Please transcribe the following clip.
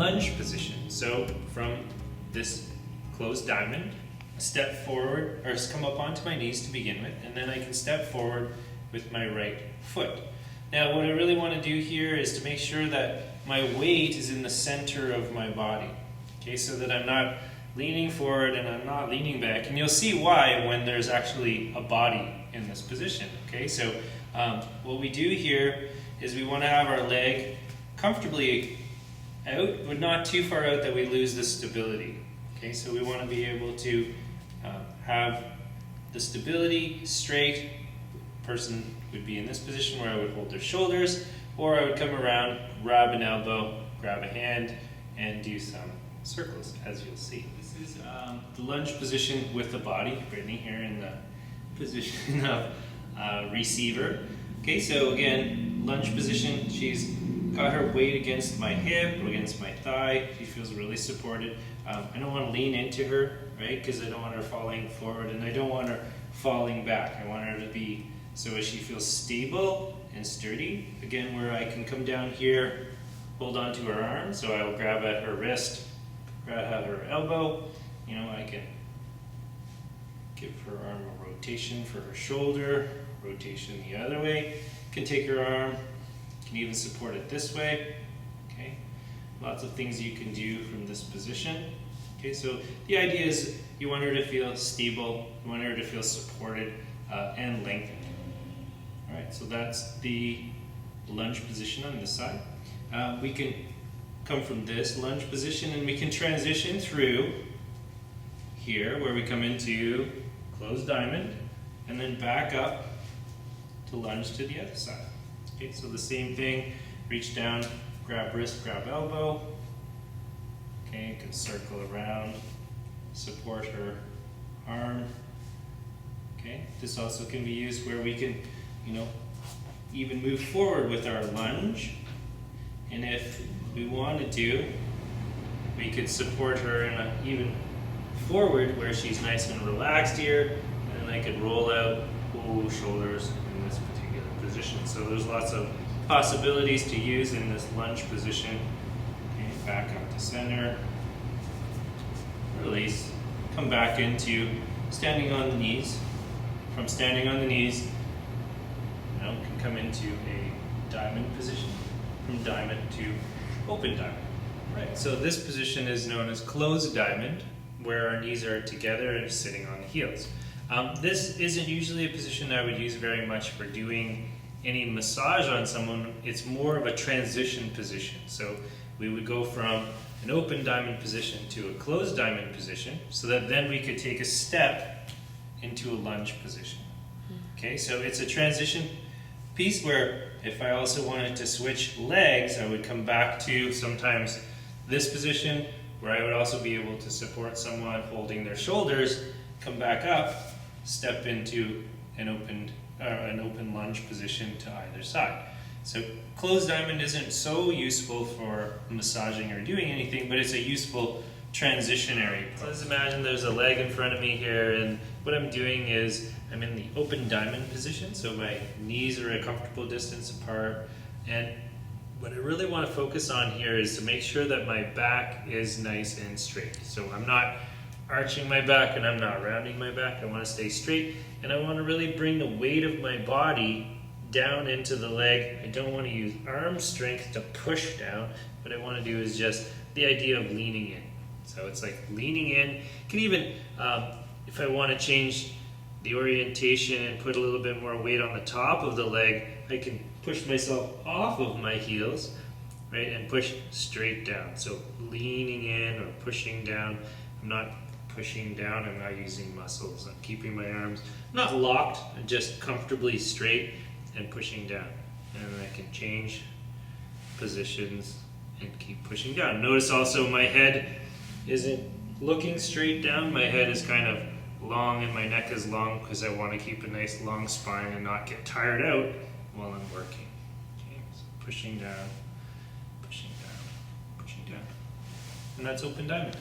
lunge position. So from this closed diamond, step forward, or come up onto my knees to begin with, and then I can step forward with my right foot. Now what I really want to do here is to make sure that my weight is in the center of my body, okay, so that I'm not leaning forward and I'm not leaning back, and you'll see why when there's actually a body in this position. Okay, so what we do here is we want to have our leg comfortably out, but not too far out that we lose the stability. Okay, so we want to be able to have the stability straight. Person would be in this position where I would hold their shoulders, or I would come around, grab an elbow, grab a hand, and do some circles, as you'll see. This is the lunge position with the body. Brittany here in the position of receiver. Okay, so again, lunge position. She's got her weight against my hip or against my thigh. She feels really supported. I don't want to lean into her, right? Because I don't want her falling forward, and I don't want her falling back. I want her to be so as she feels stable and sturdy. Again, where I can come down here, hold on to her arm, so I will grab at her wrist, grab at her elbow. You know, I can give her arm a rotation for her shoulder, rotation the other way. Can take her arm, can even support it this way. Okay, lots of things you can do from this position. Okay, so the idea is you want her to feel stable, you want her to feel supported and lengthened. All right, so that's the lunge position on this side. We can come from this lunge position and we can transition through here where we come into closed diamond and then back up to lunge to the other side. Okay, so the same thing, reach down, grab wrist, grab elbow. Okay, you can circle around, support her arm. Okay, this also can be used where we can, you know, even move forward with our lunge. And if we wanted to, we could support her in a even forward where she's nice and relaxed here, and then I could roll out, pull shoulders in this particular position. So there's lots of possibilities to use in this lunge position. Okay, back up to center, release, come back into standing on the knees. From standing on the knees, now we can come into a diamond position, from diamond to open diamond. Right, so this position is known as closed diamond, where our knees are together and sitting on the heels. This isn't usually a position that I would use very much for doing any massage on someone. It's more of a transition position. So we would go from an open diamond position to a closed diamond position, so that then we could take a step into a lunge position. Okay, so it's a transition piece where if I also wanted to switch legs, I would come back to sometimes this position where I would also be able to support someone holding their shoulders, come back up, step into an open lunge position to either side. So closed diamond isn't so useful for massaging or doing anything, but it's a useful transitionary. So let's imagine there's a leg in front of me here, and what I'm doing is I'm in the open diamond position, so my knees are a comfortable distance apart, and what I really want to focus on here is to make sure that my back is nice and straight. So I'm not arching my back and I'm not rounding my back. I want to stay straight, and I want to really bring the weight of my body down into the leg. I don't want to use arm strength to push down. What I want to do is just the idea of leaning in. So it's like leaning in. You can even, if I want to change the orientation and put a little bit more weight on the top of the leg, I can push myself off of my heels, right, and push straight down. So leaning in or pushing down. I'm not pushing down, I'm not using muscles. I'm keeping my arms not locked, just comfortably straight and pushing down. And then I can change positions and keep pushing down. Notice also my head isn't looking straight down. My head is kind of long and my neck is long because I want to keep a nice long spine and not get tired out while I'm working. Okay, so pushing down, pushing down, pushing down. And that's open diamond.